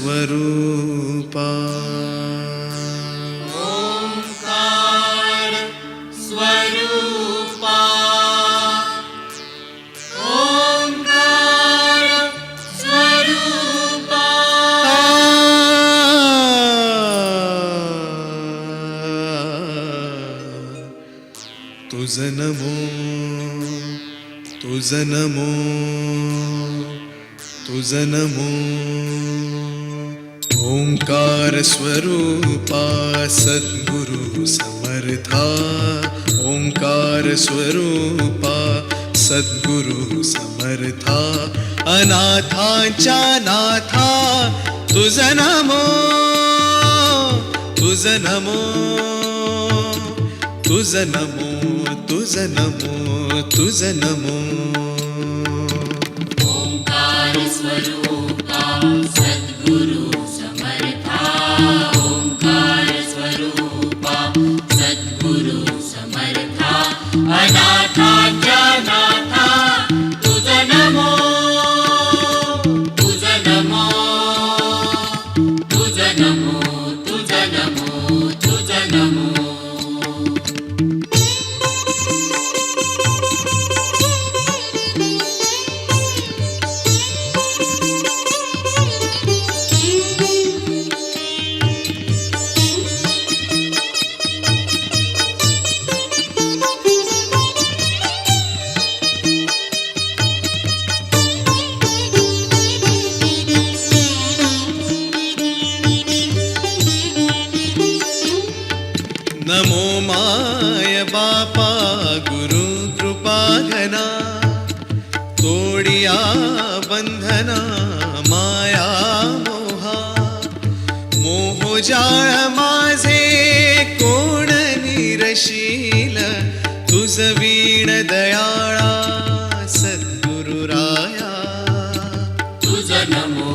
स्वरूपा ओंकार स्वरूपा ओंकार स्वरूपा तुझ नमो तुझ नमो तुझ नमो ओंकार स्वरूपा सद्गुरु समर्था ओंकार स्वरूपा सद्गुरु समर्था अनाथांच्या नाथा तुझ नमो तुझ नमो तुझ नमो तुझ नमो तुझ नमो ओंकार स्वरूपा सद्गुरु समर्था ओंकार स्वरूपा सद्गुरु समर्था अनाथांच्या नाथा तुझ नमो तुझ नमो तुझ नमो तुझ नमो तुझ नमो नमो माय बापा गुरु कृपा घना तोडिया बंधना माया मोहा मोहजाळ माझे कोण निरशील तुझ वीण दयाळा सद्गुरु राया तुझ नमो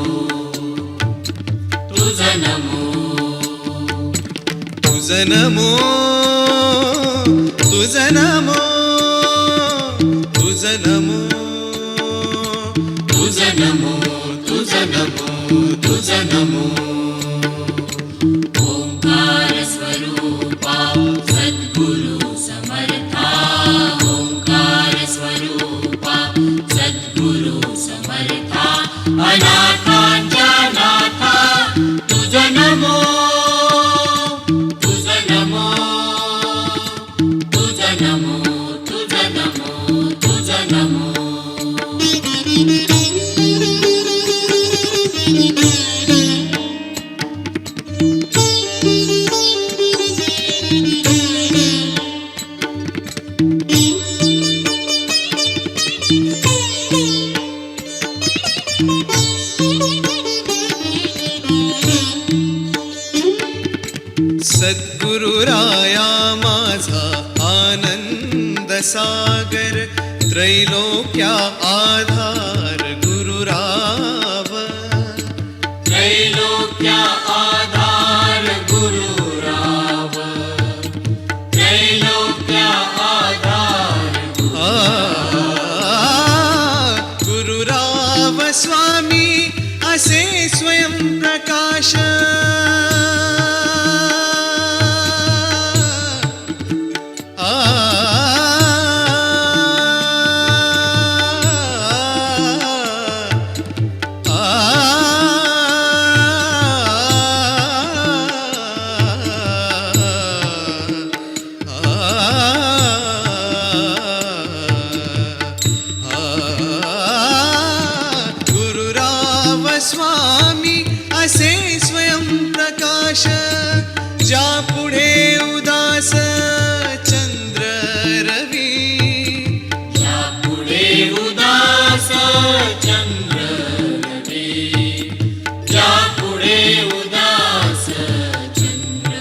तुझ नमो तुझ नमो तुझ नमो तुझ नमो तुझ नमो तुझ नमो तुझ नमो ओंकार स्वरूपा सद्गुरु समर्था ओंकार स्वरूपा सद्गुरु समर्था अनाथांच्या नाथा तुझ नमो तुझ नमो तुझ नमो तुझ नमो तुझ नमो सद्गुरु राया माझा आनंद सागर त्रैलोक्या आधार गुरुराव त्रैलोक्या आधार गुरुराव त्रैलोक्या आधार गुरुराव स्वामी असे स्वयं प्रकाश स्वामी असे स्वयं प्रकाश ज्या पुढे उदास चंद्र रवी ज्या पुढे उदास चंद्र रवी ज्या पुढे उदास चंद्र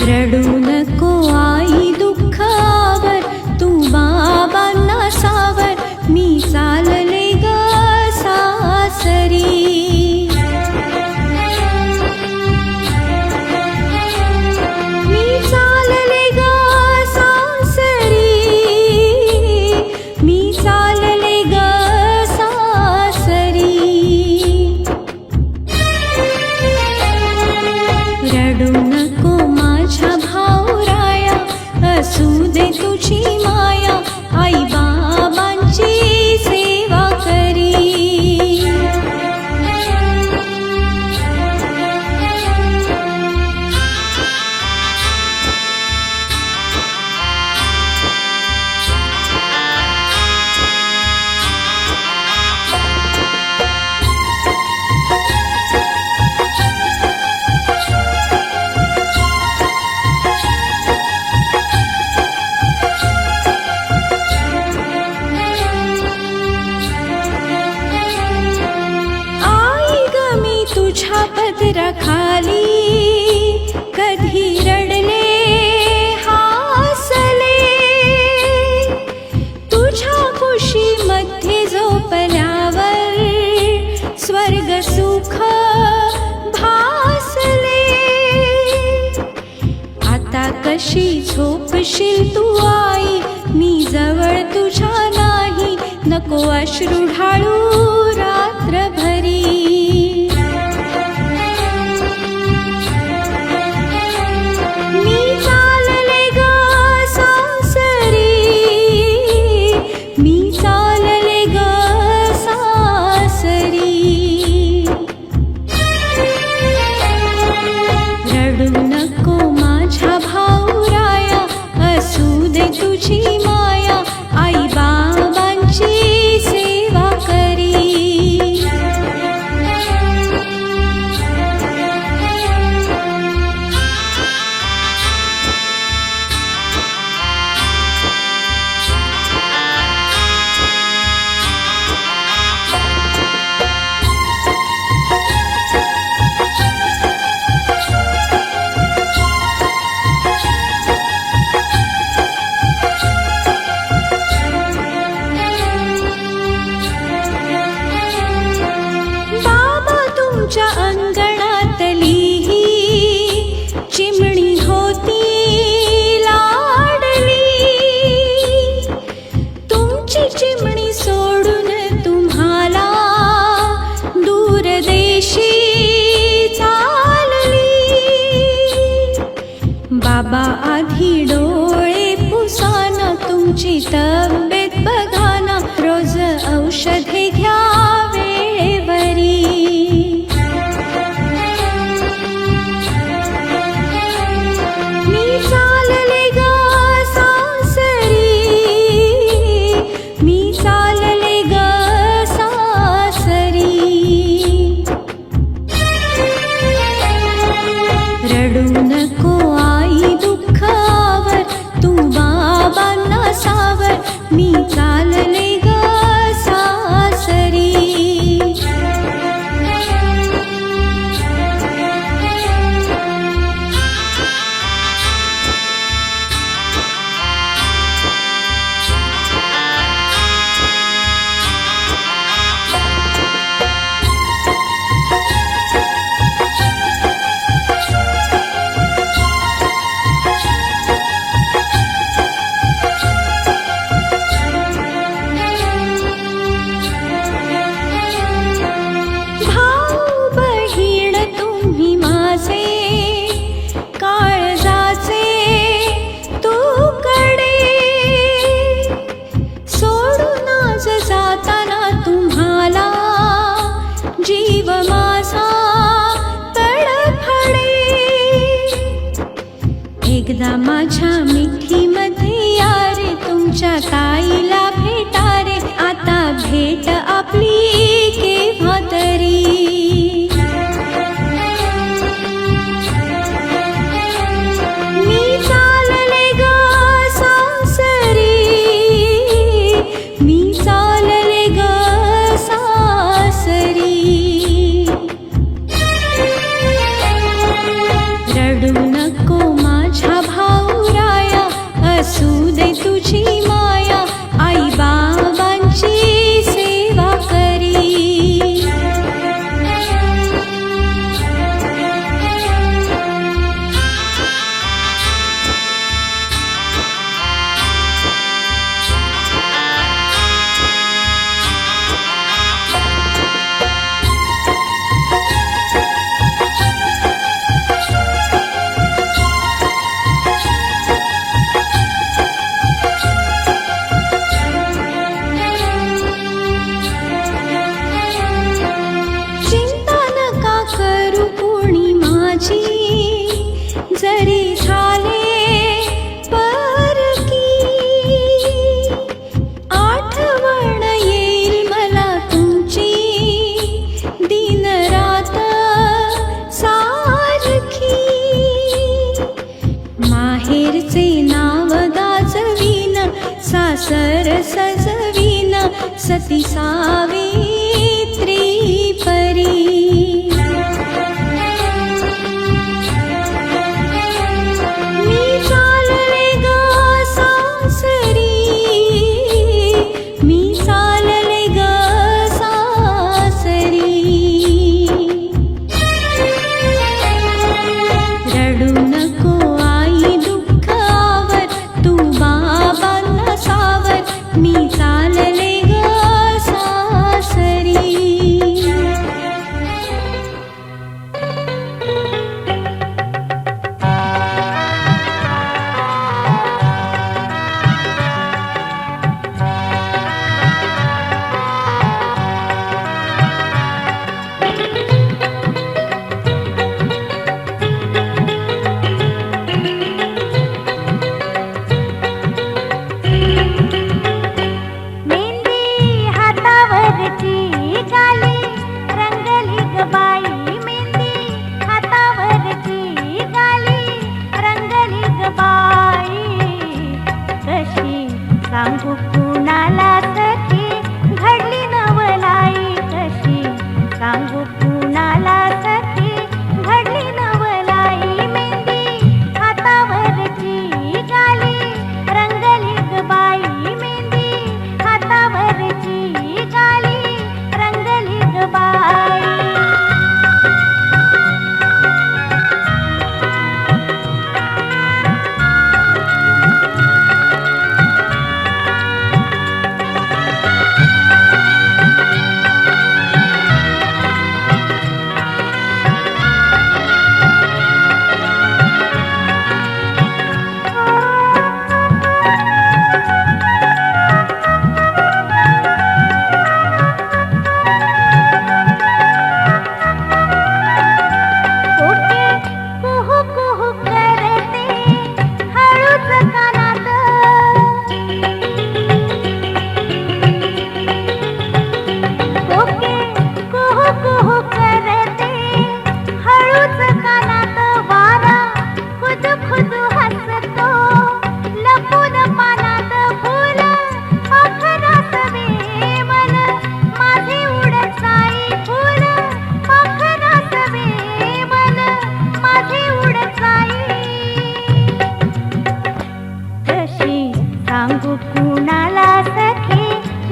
रडू नको आई दुःखावर तू बाबांना सावर मी चालले ग सासरी पदराखाली कधी रडले हासले, तुझ्या कुशीमध्ये झोपल्यावर स्वर्ग सुख भासले. आता कशी झोपशील तू आई, मी जवळ तुझ्या नाही, नको अश्रू ढाळू रात्रभरी. मी चालले ग सासरी, मी चालले ग सासरी. रडू नको माझ्या भाऊराया, असू दे तुझी माया, आई बाबांची सेवा करी. तुमच्या अंगणातली ही चिमणी होती लाडली, तुमची चिमणी सोडून तुम्हाला दूरदेशी चालली. बाबा आधी डोळे पुसाना, तुमची तब्येत बघाना, रोज औषधे घ्या वेळेवरी. मी चालले ग सासरी, मी चालले ग सासरी. रडू नको आई दुःखावर, तू बाबांना सावर, मी चालले ग सासरी. जीव माझा तडफडे, एकदा माझ्या मिठीमध्ये या रे, तुमच्या ताईला भेटा रे, आता भेट आपली केव्हा तरी. मी चालले ग सासरी, मी चालले ग सासरी. रडू नको माझ्या भाऊराया, असू दे तुझी माया, आई बाबांची सेवा करी. जरी झाले परकी, आठवण येईल मला तुमची दिन रात सारखी. माहेरचे नाव गाजवीन, सासर सजवीन, सती सावित्री परी. सांगू कुणाला सखी घडली नवलाई कशी, सांगू कुणाला सखी घडली नवलाई. मेहंदी हातावरची गाली रंगली ग बाई, मेहंदी हातावरची गाली रंगली ग बाई. सांगू कुणाला सखी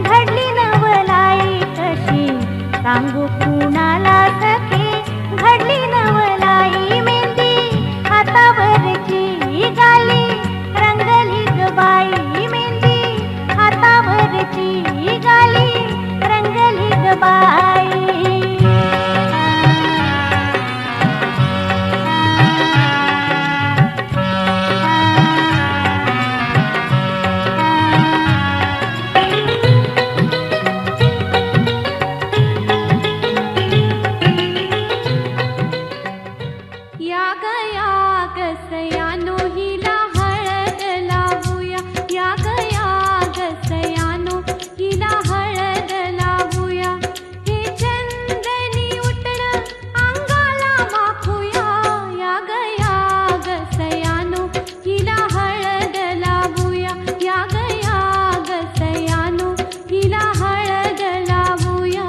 घडली नवलाई कशी, सांगू कुणाला सखी घडली नवलाई. मेहंदी हातावरची गाली रंगली ग बाई, मेहंदी हातावरची गाली रंगली ग बाई. गसयानो हिला हळद लावूया, या गया गसयानो हिला हळद लावूया. हे चंदनी उठण अंगाला माखूया, या गया गसयानो हिला हळद लावूया, या गया गसयानो हिला हळद लावूया.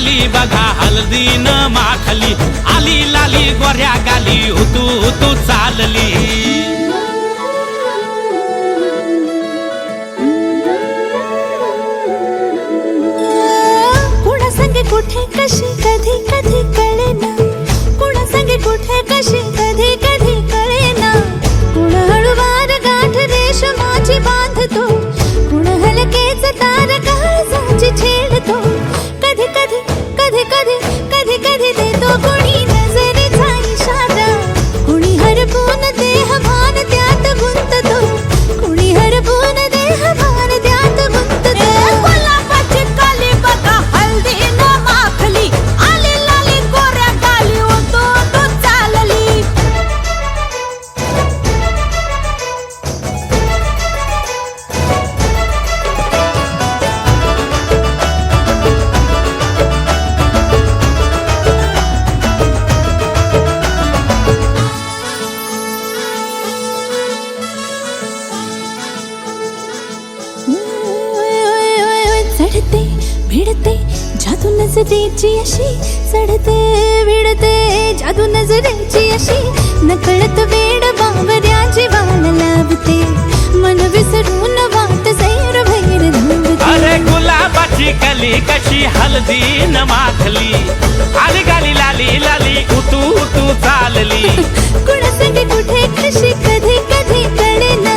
आली बघा हळदीन माखली, आली लाली गोऱ्या गाली, हुतू हुतू चालली. कुणा संगे कुठे कशी कधी कधी कळेना, कुणा संगे कुठे कशी कधी कधी कळेना. कुण हळूवार गाठ रेशमाची बांधतो, कुण हलकेच तार काळजाची छेडतो. कधी कधी कधी कधी कधी कधी देतो कुणी नजरेचा इशारा, कुणी हरपून देह भान त्यात गुंततो, कुणी हरपून देह भान त्यात गुंततो. गुलाबाची काली बघा हळदीन माखली, आली लाली गोऱ्या गाली, होतो तो चालली. चढते भिडते जादू नजरेची अशी, चढते भिडते जादू नजरेची अशी. नकळत वेड बावऱ्या जीवाला लावते, मन विसरून वाट सैर भैर धावते. अरे गुलाबाची कली कशी हळदीन माखली, आली गाली लाली लाली, उतू उतू चालली. कुणा संगे कुठे कशी कधी कधी कळेना,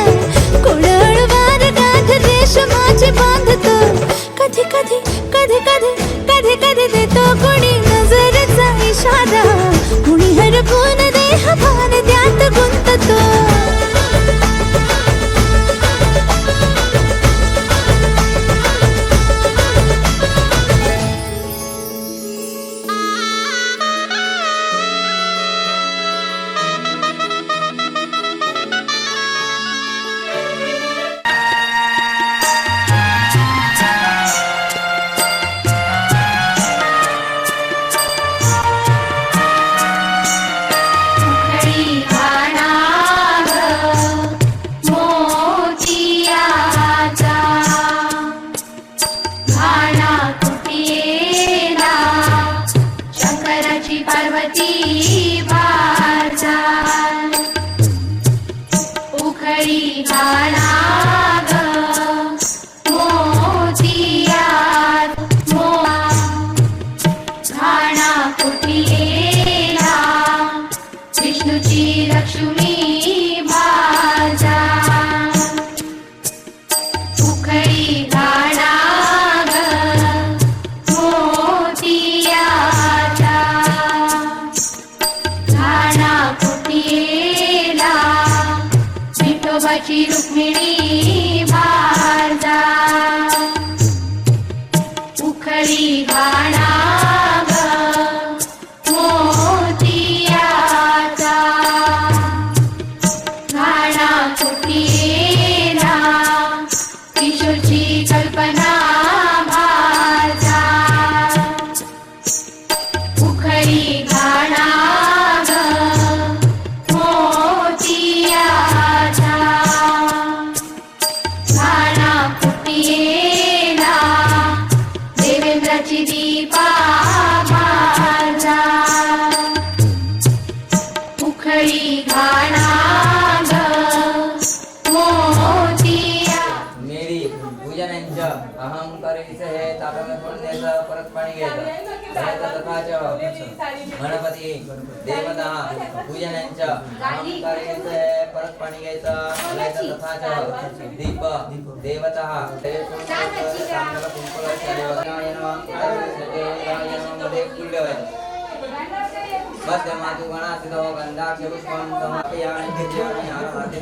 कुण हळूवार गाठ रेशमाची बांधतो. कधी कधी कधी कधी कधी कधी देतो कुणी नजरेचा इशारा, कुणी हरपून देह भान त्यात गुंततो. रुक्मिणी भारजा उखळी घाणा ग मोतियाचा घाणा कुटीला किशोरची कल्पना भारजा उखळी घाणा ग मोतियाचा घाणा कुटीला देवेंद्राची दीपा माझा उखळी घाणा ग मोतिया मेरी पूजनांच्या अहंकारीचं हे ताटाला फोडण्याचं परत पाणी घ्यायचं गणपती देवता पूजनांच्या अहंकारीचं हे परत पाणी घ्यायचं तथाच दीप देवता मध्यमातु गणासितो गंधाक्ष पुष्पं समर्पयामि दिव्यानि आराधे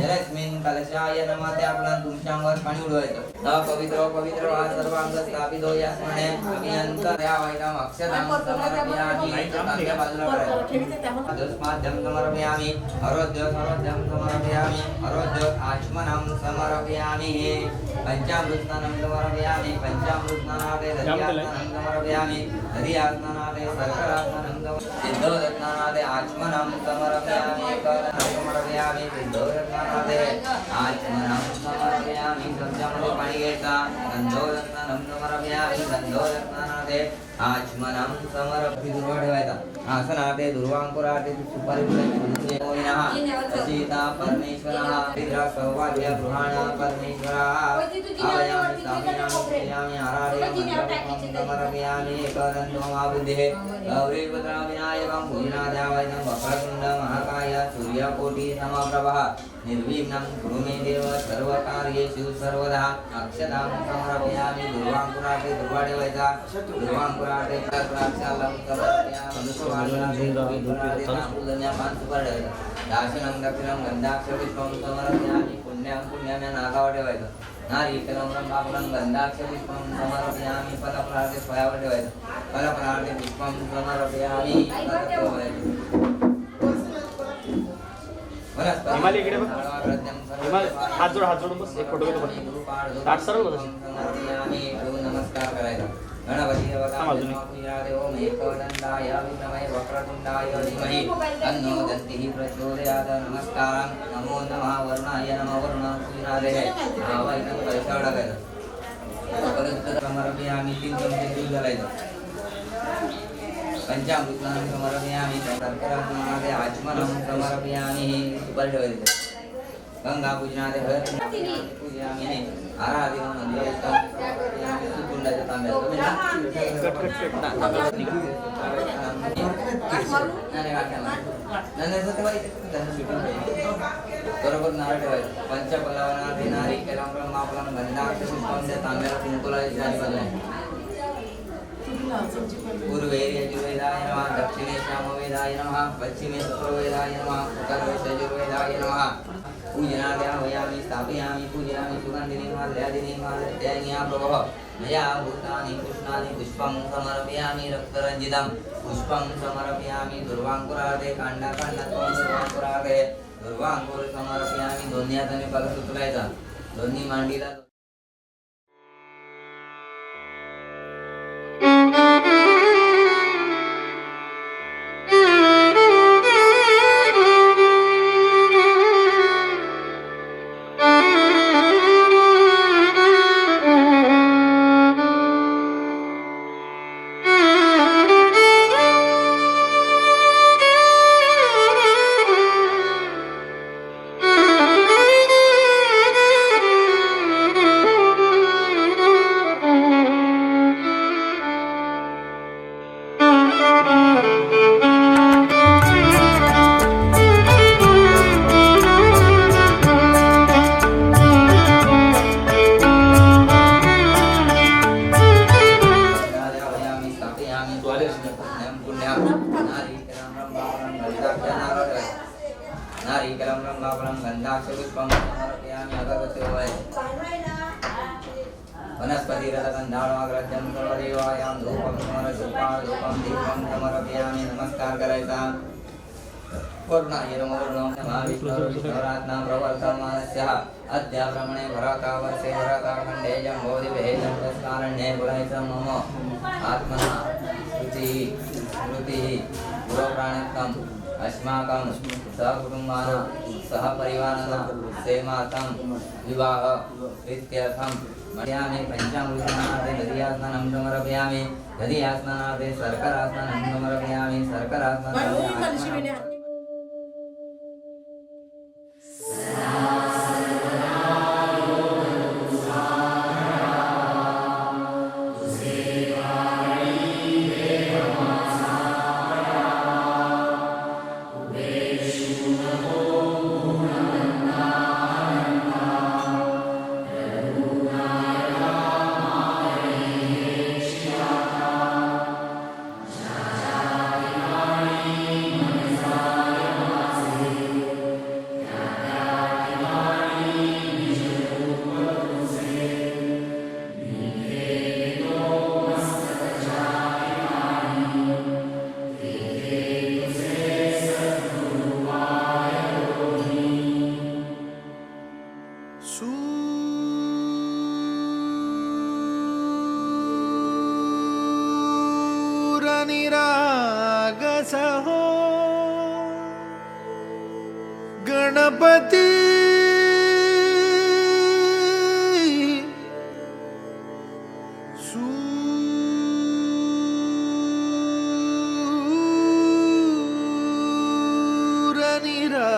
जलस्मिन् कलशाय नमः ते आपलं तुमच्यावर पाणी उडवायचं पवित्र पवित्र वा सर्वांग स्थापितो यास्मने अभियंतर या वैदम अक्षरं समर्पयामि तांब्या बाजूला करायचं दस्माद्यं समर्पयामि आरोग्य सर्वद्यं समर्पयामि आरोग्य आचमनं समर्पयामि पंचामृतस्नानं समर्पयामि पंचामृतस्नानादे दध्यास्नानं समर्पयामि दध्यास्नानादे शर्करास्नानं सिद्धोदस्नानादे आचमनं समर्पयामि समर्पयामि गंधोरत्नानादे आचमनं समर्पयामि चमच्यामध्ये पाणी घ्यायचा गंधोरत्नानं समर्पयामि गंधोरत्नानादे आचमनं समर्पयामि दुर्वा ठेवायचा आसनाते दुर्वांकुराते सुपारी फुलाची ओविनः सीता परमेश्वरः विद्रा सौभाग्य गृहाण परमेश्वरः आवयामि स्थापयामि पूजयामि आराधयामि मंत्रं समर्पयामि एकदन्तो महाबुद्धेः गौरीपुत्रं विनायकं पूजनाद्यावयनं वक्रतुण्ड महाकाय सूर्यकोटि समप्रभः निर्विघ्नं कुरु मे देव सर्वकार्येषु सर्वदा अक्षतां समर्पयामि दुर्वांकुराते दुर्वा ठेवायचा दुर्वांकुराते द्राक्षालं समर्पयामि दाशनं दक्षिणं गंधाक्षपुष्पं समर्पयामि पुण्यं पुण्याने नागावर ठेवायचं नारिकेलं ब्रह्माफलं गंधाक्षपुष्पं समर्पयामि फलफलार्थे फळावर ठेवायचं फलफलार्थे पुष्पं समर्पयामि हिमालय इकडे बघ. हिमालय हात जोडून बस एक फोटो घेतो बघ. ताट सरळ बघ तशी. नमस्कार करायचा गणपती देवताय ओम एकदंताय विद्महे वक्रतुंडाय धीमहि तन्नो दन्तिः प्रचोदयात् नमस्कारं नमो नमः वर्णाय नमः वरुणः पूजनादेः आवाहनं पैसा टाकायचं परत समर्पयामि तीन चमचे दूध घालायचं पंचामृतां समर्पयामि शर्करास्नानादे आचमनं समर्पयामि सुपारी ठेवायचं गंगा पूजनादे हळद पूजयामि आराधनं मंत्रपुष्पं समर्पयामि सुकुंडाच्या तांब्यात बरोबर नारळ ठेवायचं पंचपल्लवानादे नारिकेलं ब्रह्माफलं गंधाक्षपुष्पं त्या तांब्याला कुंकुला पूर्वे यजुर्वेदाय नमः दक्षिणे सामवेदाय नमः पश्चिमे शुक्लवेदाय नमः उत्तरे यजुर्वेदाय नमः पूजनाद्यावयामि स्थापयामि पूजयामि सुगन्धिनीं माल्यादिनीं माल्याद्यान्या प्रभः मया भूतानि कृष्णानि पुष्पं समर्पयामि रक्तरञ्जितं पुष्पं समर्पयामि दुर्वांकुरादे कांडाकांडात्वं दुर्वांकुरादे दुर्वांकुर समर्पयामि दोन्ही हाताने कलश उचलायचा दोन्ही मांडीला नारिकेलं ब्रह्माफलं गन्धाक्षपुष्पं समर्पयामि अगरबत्ती वनस्पतिरथगन्धाळाग्रजं सर्वदेवायां धूपं समर्पयामि दीपं समर्पयामि नमस्कार करायचा वर्णाय नमो नमः विष्णुरात्मा प्रवर्तमानस्यः अद्य ब्रह्मणे भरतावर्षे भरताखण्डे जम्बोदिवे जम्बस्कारण्ये बोलायचं मम आत्मना स्मृतिः पुरोप्राणत्वम् अस्माकं सहकुटुम्बानां सहपरिवाराणां सेमार्थं विवाह इत्यर्थं मयामि पञ्चामृतानादे नदीस्नानं समर्पयामि नदीस्नानादे शर्करास्नानं समर्पयामि शर्करास्नानादे निरागस हो गण गणपती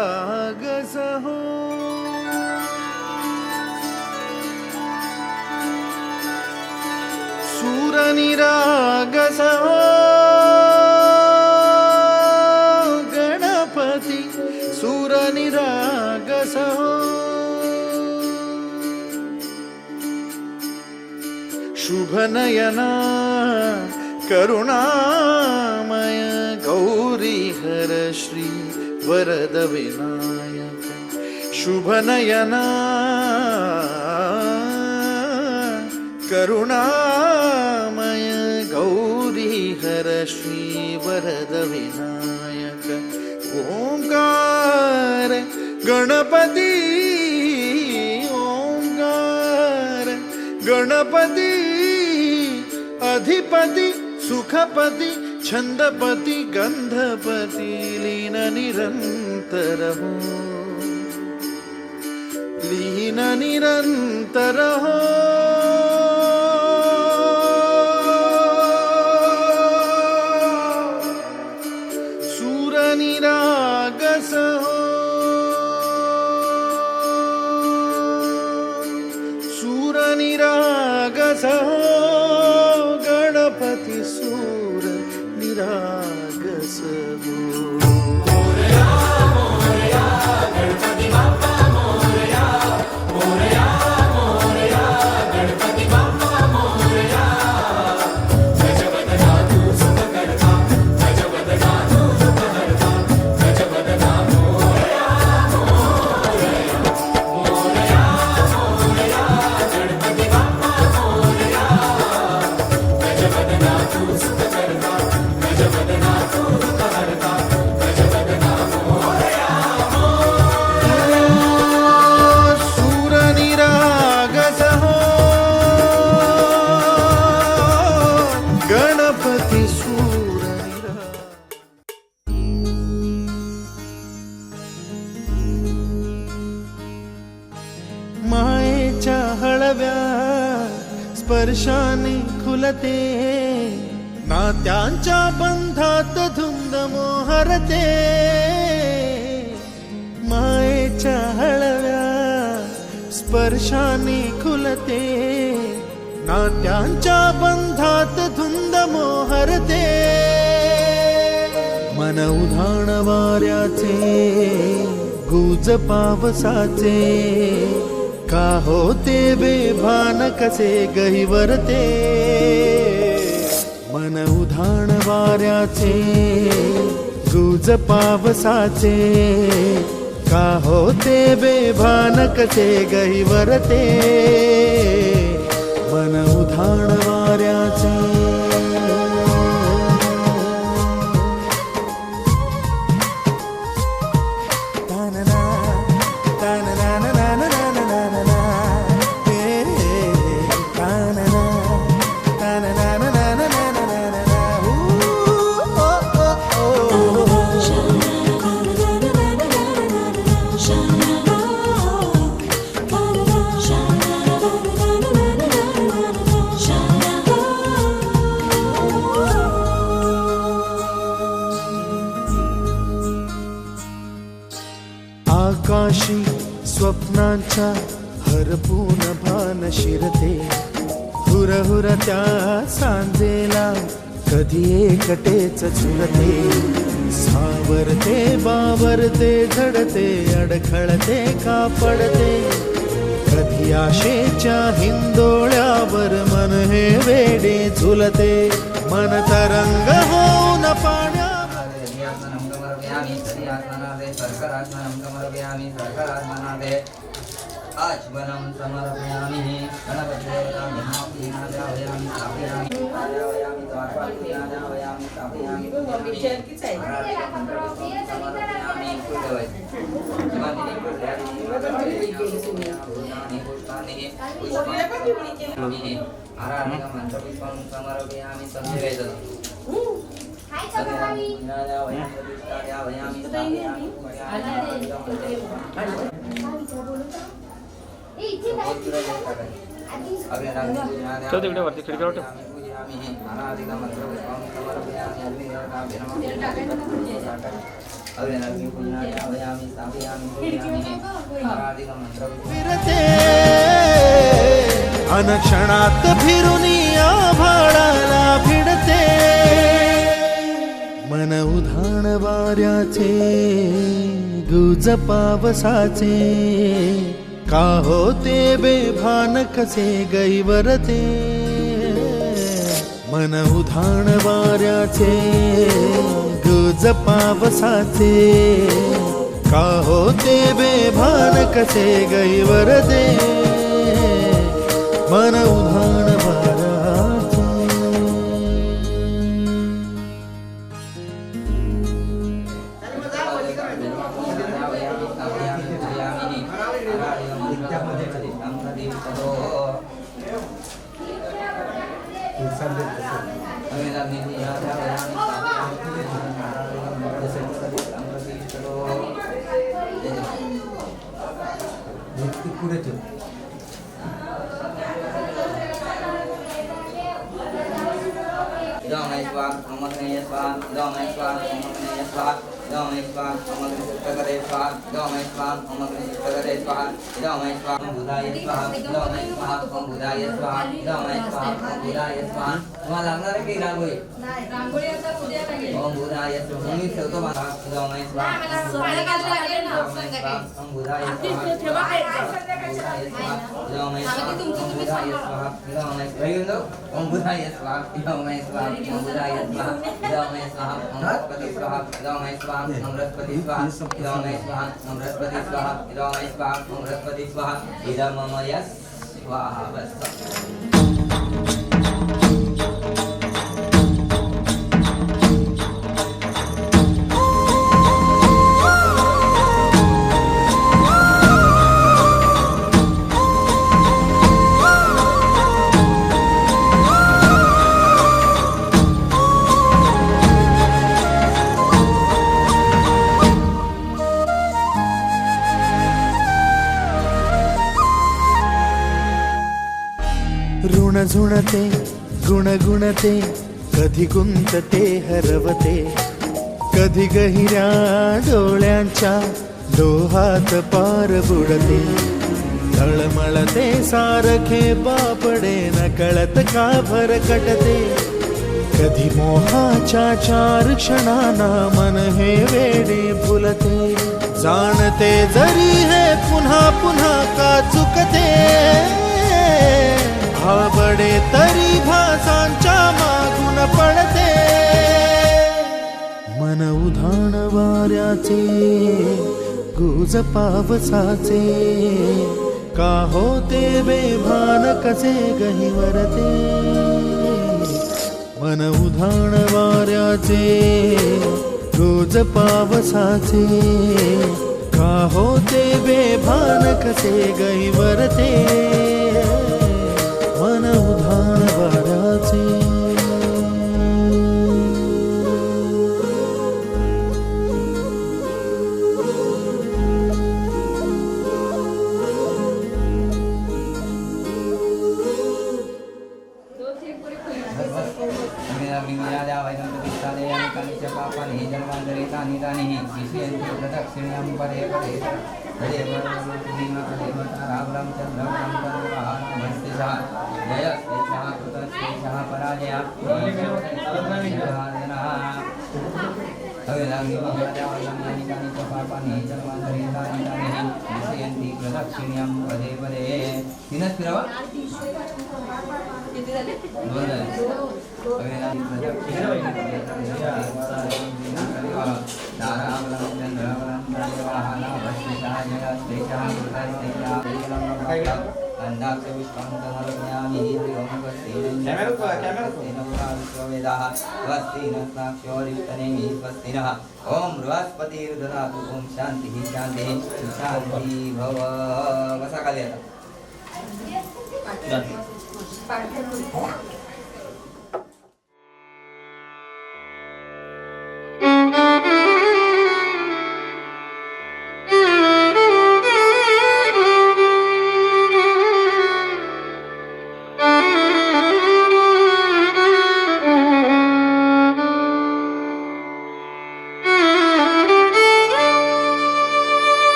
सूरनिरागसहो सूरनिरागसहो गणपती सूरनिरागसहो शुभनयना करुणामय गौरीहर श्री वरद विनायक शुभनयना करुणामय गौरीहर श्री वरद विनायक ओंकार गणपती ओंकार गणपती अधिपति सुखपति छंदपति गंधपति लीन निरंतर हो लीन निरंतर हो सूरनिरागस हो सूरनिरागस हो गणपति सूर निरागस हो मायेच्या हळव्या स्पर्शाने खुलते नात्यांच्या बंधात धुंद मोहरते मायेच्या हळव्या स्पर्शाने खुलते नात्यांच्या बंधात धुंद मोहरते मन उधाण वाऱ्याचे गुज पावसाचे का होते बेभान कसे गहिवरते मन उधाण वाऱ्याचे गुज पावसाचे का होते बेभान कसे गहिवरते मन उधाण वाऱ्याचे आकाशी स्वप्नांच्या हरपून भान शिरते हुरहुर त्या सांजेला कधी एकटेच झुलते सावरते बावरते झडते अडखळते का पडते कधी आशेच्या हिंदोळ्यावर मन हे वेडे झुलते मन तरंग होऊन पाण्यावर आचमनं समर्पयामि गणपतिदेवतां ध्यायामि स्थापयामि आवाहयामि द्वारपालयामि स्थापयामि समर्पयामि पुष्पाणि आराधना मंत्रपुष्पं समर्पयामि संदेवेद स्थापयामि स्थापयामि ठेव तिकडे वरती खिडकीवर ठेव. फिरते अनक्षणात फिरुनी आभाळाला भिडते मन उधाण वाऱ्याचे गुज पावसाचे का होते बेभान कसे गैवरते मन उधाण वाऱ्याचे गुज पावसाचे का होते बेभान कसे गैवरते मन उधाण वाऱ्याचे ऋण झुणते गुणगुणते कधी गुंतते हरवते कधी गहिऱ्या डोळ्यांच्या डोहात पार बुडते तळमळते सारखे बापडे न कळत का भरकटते कधी मोहाच्या चार क्षणांना मन हे वेडे फुलते जाणते जरी हे पुन्हा पुन्हा का चुकते भाबडे तरी भासांच्या मागून पडते मन उधाण वाऱ्याचे गुज पावसाचे का होते बेभान कसे गहिवरते मन उधाण वाऱ्याचे गुज पावसाचे का होते बेभान कसे गहिवरते मन उधाण वाऱ्याचे ओम बृहस्पतिर्दधातु ओम शांतिः शांतिः शांतिः भव कसा खाली आता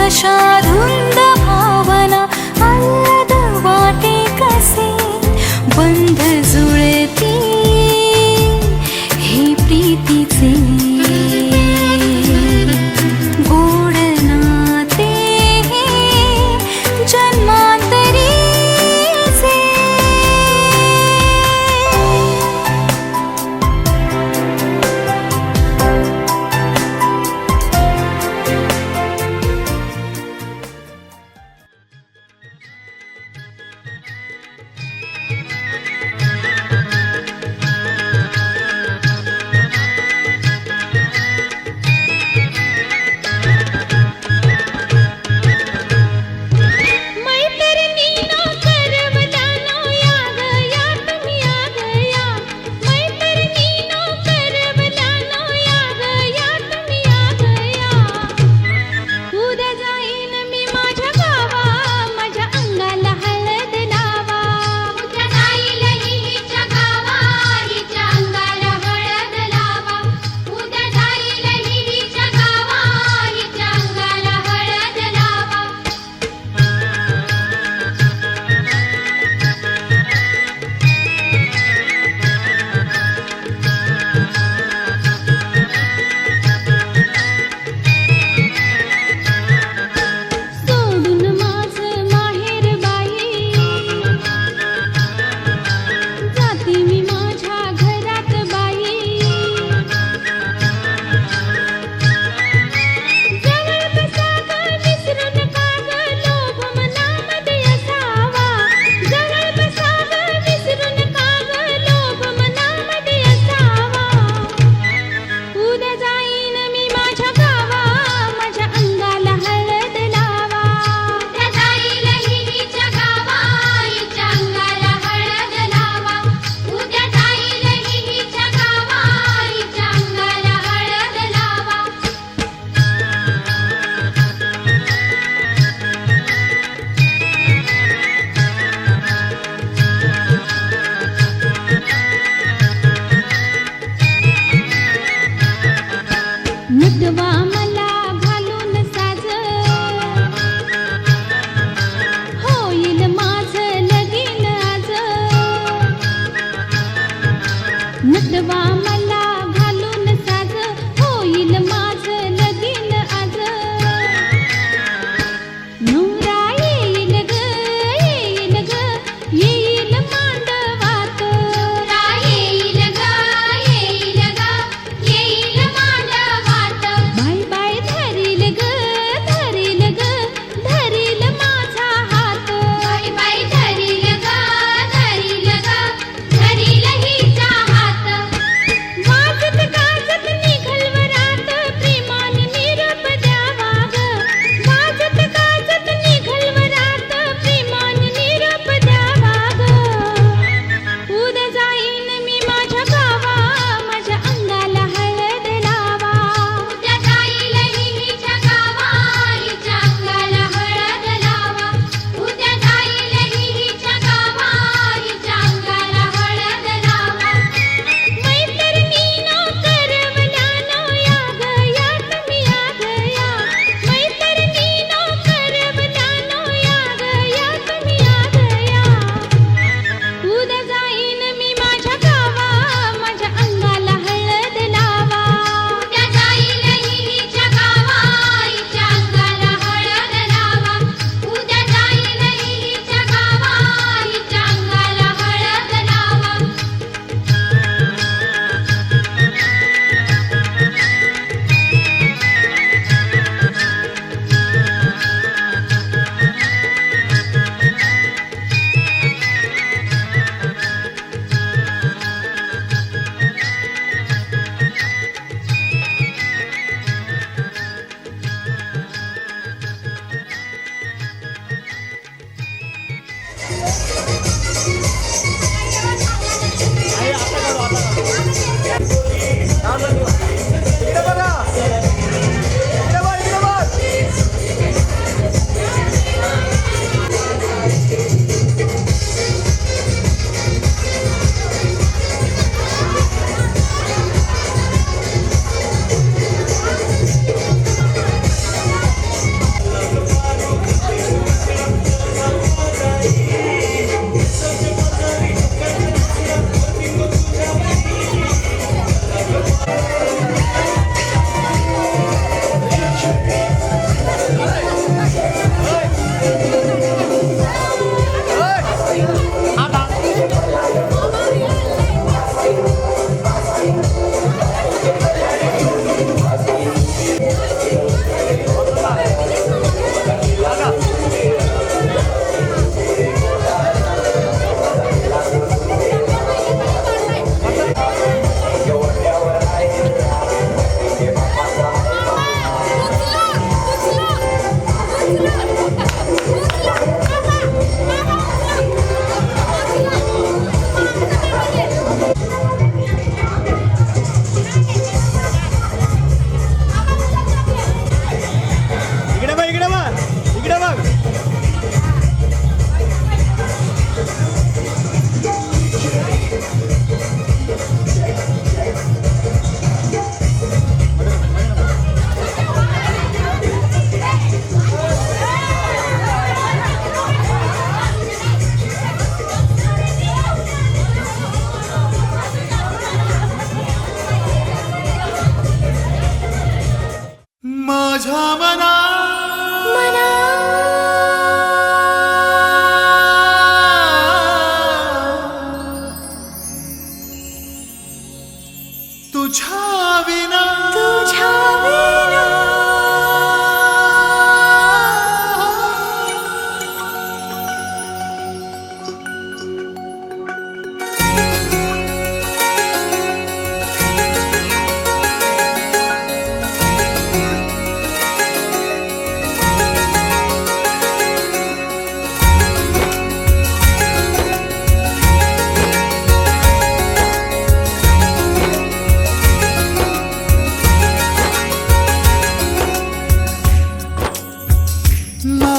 अशा धुंद भावना आल्हाद वाटे कसे बंध जुळती हे प्रीतीचे गोड नाते जन्मांतरीचे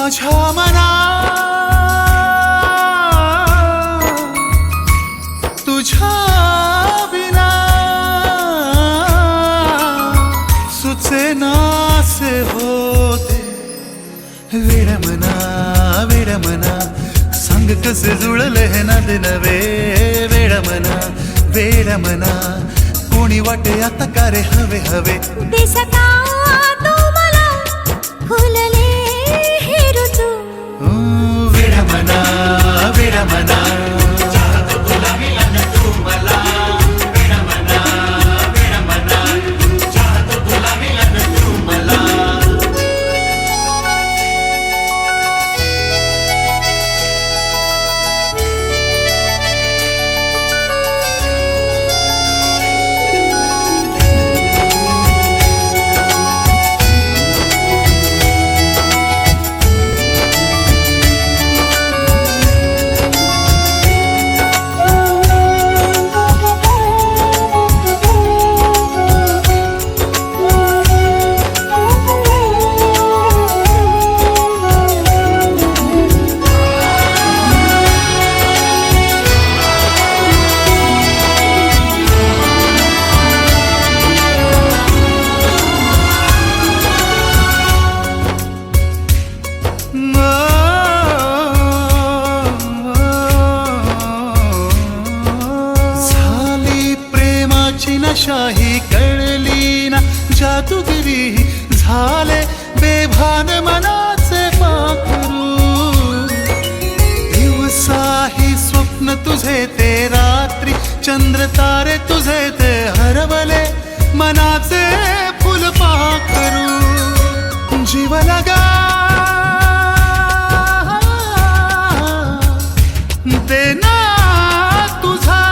माझ्या मना तुझ्या विना सुचेनासे होते. वेड मना सांग कसे जुळले हे नाते नवे. वेड मना कोणी वाटे आता का रे हवे हवे. दिसता तू मला फुलले हे ऋतू. वेड मना शाही कळली ना जादूगिरी झाले बेभान मनाचे पाखरू. दिवसाही स्वप्न तुझे ते रात्री चंद्र तारे तुझे ते हरवले मनाचे फुल पाखरू. जीव लगा देना तुझा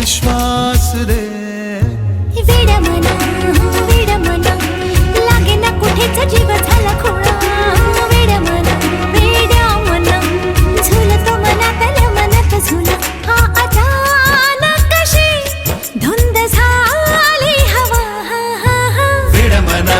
श्वास दे. वेड मना लागे ना कुठेच जीव झाला खुळा. वेड मना झुलतो मनात झुला. हा अचानक कशी धुंद झाली हवा. वेड मना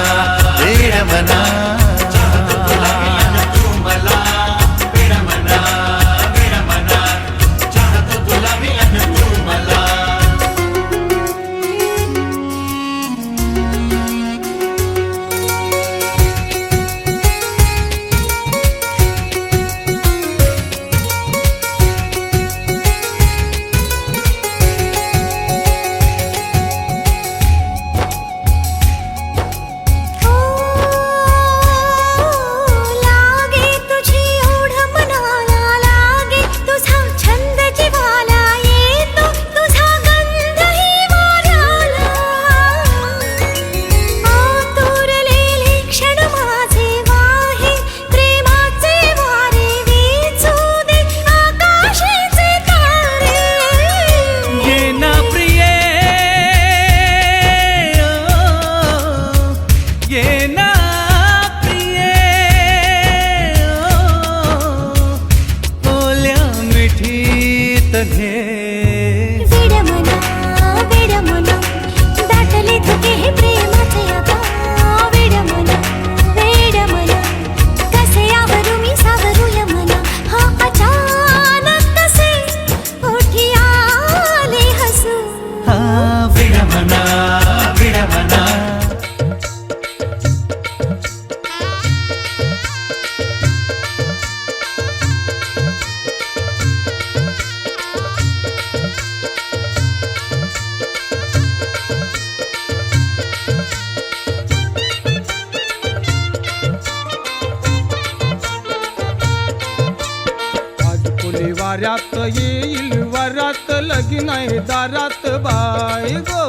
वाऱ्यात येईल वरात लगीन आहे दारात बाय गो.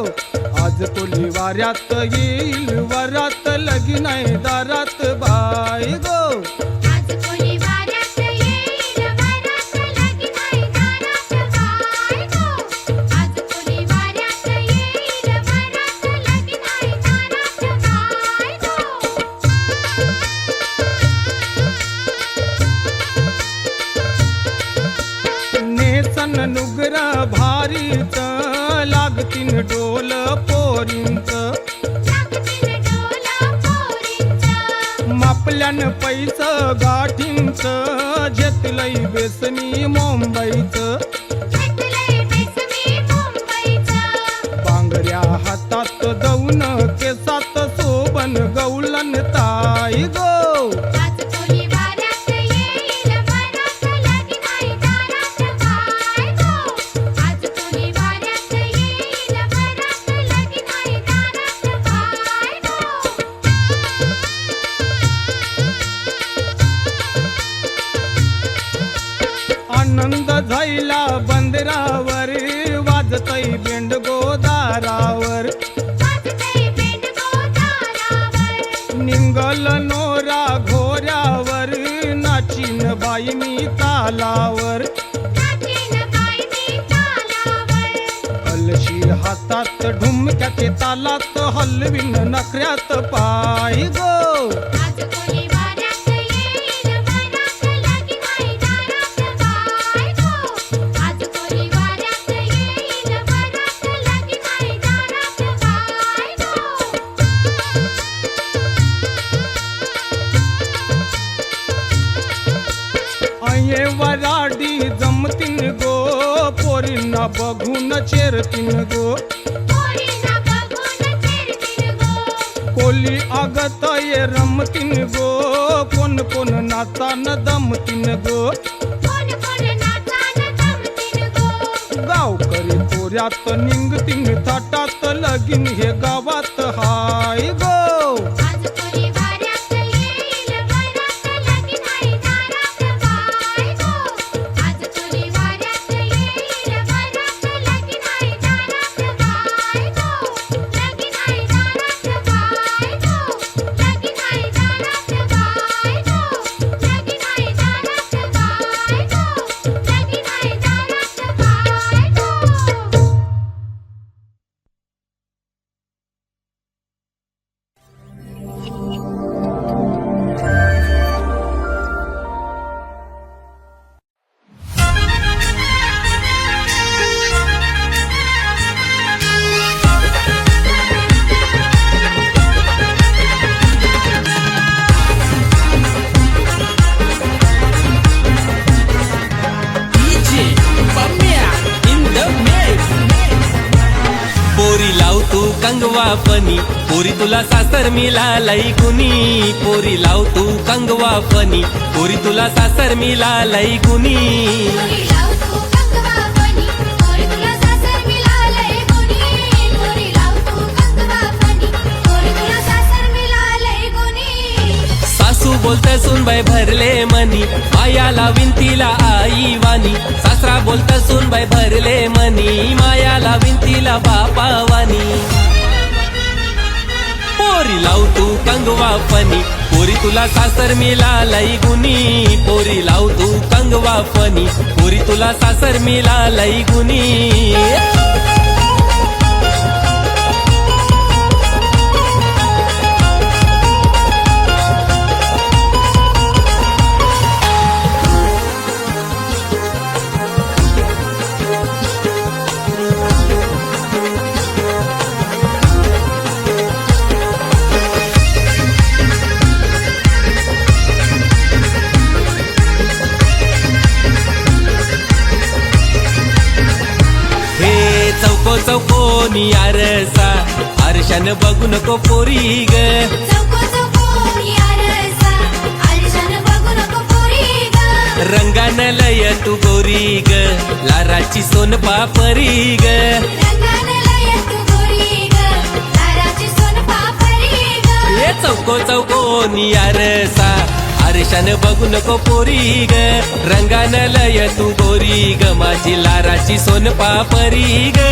आज कोली वाऱ्यात येईल वरात लगीन आहे दारात बाय गो. आज कोणी वाऱ्यात येईल वरात लगीन आहे दारात बाय गो. आज कोणी वाऱ्यात येईल वरात लगीन आहे दारात बाय गो. नेसन नुगरा भारीच लागतीन डोल पोरींच. लागतील डोला पोरींचा. मापल्यान पैस गाठींच घेतलंय बेसनी मुंबईचं. घेतलंय बेसमी मुंबईचं. बांगड्या हातात दौन केसात सोबन गौलन ताई गो. आज कोणी वाऱ्यात येईल वरात लगीन आहे दारात बाय गो. आज कोणी वाऱ्यात येईल वरात लगीन आहे दारात बाय गो. आनंद झायला बंदरावर वाजतय बेंड गोदारावर. वाजतंय बेंड गोदारावर. निंगल नोरा घोऱ्यावर नाचीन बाई मी तालावर. नाचीन बाई मी तालावर. कलशी हातात ढुमक्याचे तालात हलवीन नखऱ्यात पाय गो. आज कोणी वाऱ्यात येईल वरात लगीन आहे दारात बाय गो. आज कोणी वाऱ्यात येईल वरात लगीन आहे दारात बाय गो. अये वराडी जमतीन गो पोरींना बघून चेरतीन गो. पोरींना बघून चिरतील गो. कोली आगत ये रमतीन गो कोण कोण नाचान दमतीन गो. कोण कोण नाचान जमतील गो. गावकरी पोऱ्यात निंगतीन थाटात लगीन हे गावात हाय गो. आज कोणी वाऱ्यात येईल वरात लगीन आहे दारात बाय गो. आज कोणी वाऱ्यात येईल वरात लगीन आहे दारात बाय गो. लगीन आहे दारात बाय गो. लगीन आहे दारात बाय गो. लगीन आहे दारात बाय गो. लगीन आहे दारात बाय गो. पोरी लाव तू कंगवा फनी पोरी तुला सासर मिळालय गुनी. पोरी लाव तू कंगवा फनी पोरी तुला सासर मिळालय गुनी. पोरी लाव तू कंगवा फनी पोरी तुला सासर मिळालंय गुणी. पोरी लाव तू कंगवा फनी पोरी तुला सासर मिळालंय गुणी. सासू बोलते सुनबाई भरले मनी माया लावीन तिला आई वानी. सासरा बोलते सुनबाई भरले मनी माया लावीन तिला बापा वानी. पोरी लाव तू कंगवा फनी पोरी तुला सासर मिळालय गुनी. पोरी लाव तू कंगवा फनी पोरी तुला सासर मिळालय गुनी. चौकोनी आरसा आरशान बघू नको पोरी ग. चौको चौकोनी आरसा आरशान बघू नको पोरी ग. रंगान लय तू गोरी ग लाराची सोन पापरी ग. रंगान लय तू गोरी ग लाराची सोन पापरी ग. हे चौको चौकोनी आरसा आरशान बघू नको पोरी ग रंगान लय तू गोरी ग माझी लाराची सोनपापरी ग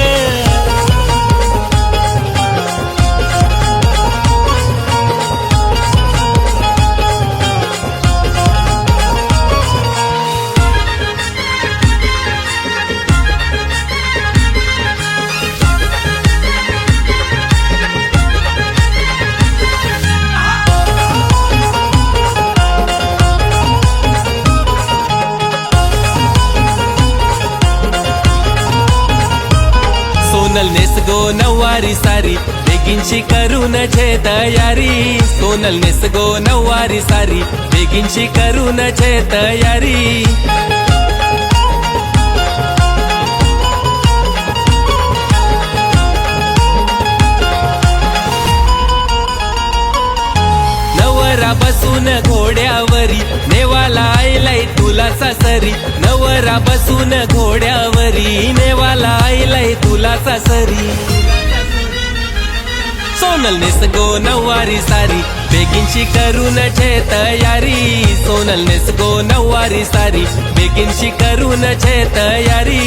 सोनल नेस गो नऊवारी सारी बेगिनशी करून छे तयारी सोनल नेस गो नऊवारी सारी बेगिनशी करून छे तयारी नवरा बसून घोड्यावरी नेवाला आयलाय तुला सासरी नवरा बसून घोड्यावरी नेवाला आयलाय तुला सासरी सोनल नेस गो नऊवारी सारी बेगिनशी करून छे तयारी सोनल नेस गो नऊवारी सारी बेगिनशी करून छे तयारी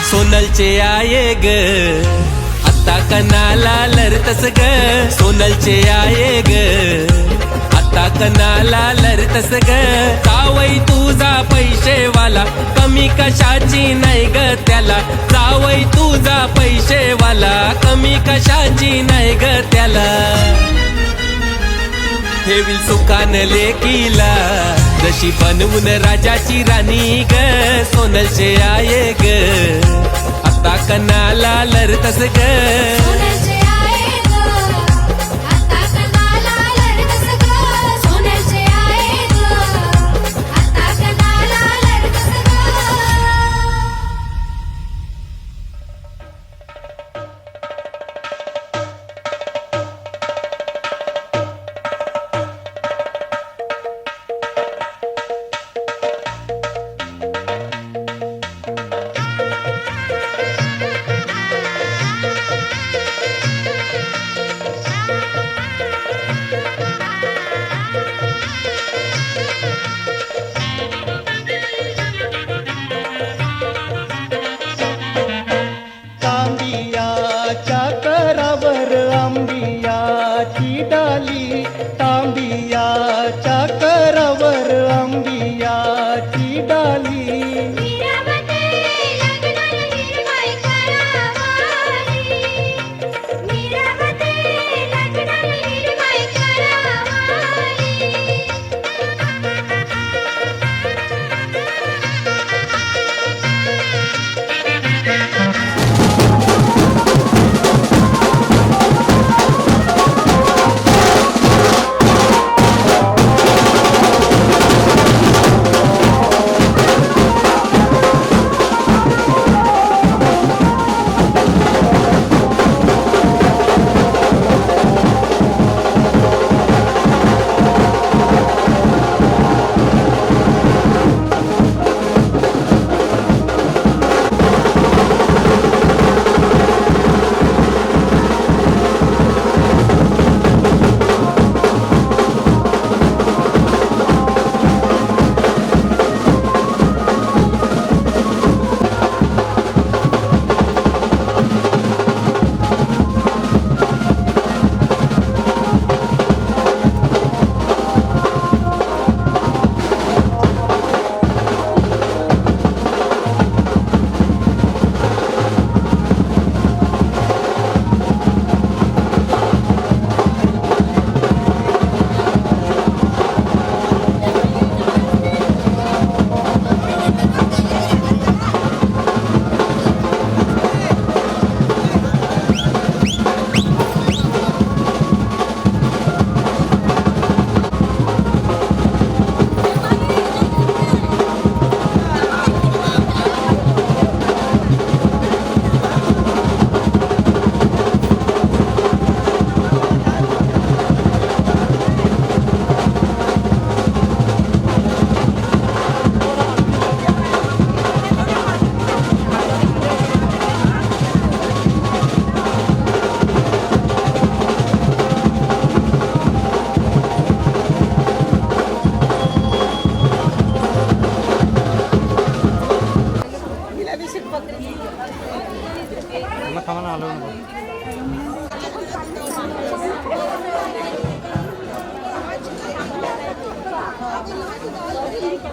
सोनलचे आये ग आता कनाला लरतस ग सोनलचे आये ग आता कनाला लरतस ग जावई तुझा पैसेवाला कमी कशाची नाही ग त्याला जावई तुझा पैसेवाला कमी कशाची नाही ग त्याला ठेवील सुखान लेकीला जशी बनवून राजाची राणी ग सोनलचे आये ग आता कनाला लरतस ग तांबियाच्या करावर आंबियाची डाली तांबियाच्या करावर आंबियाची डाली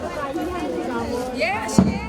ये अशी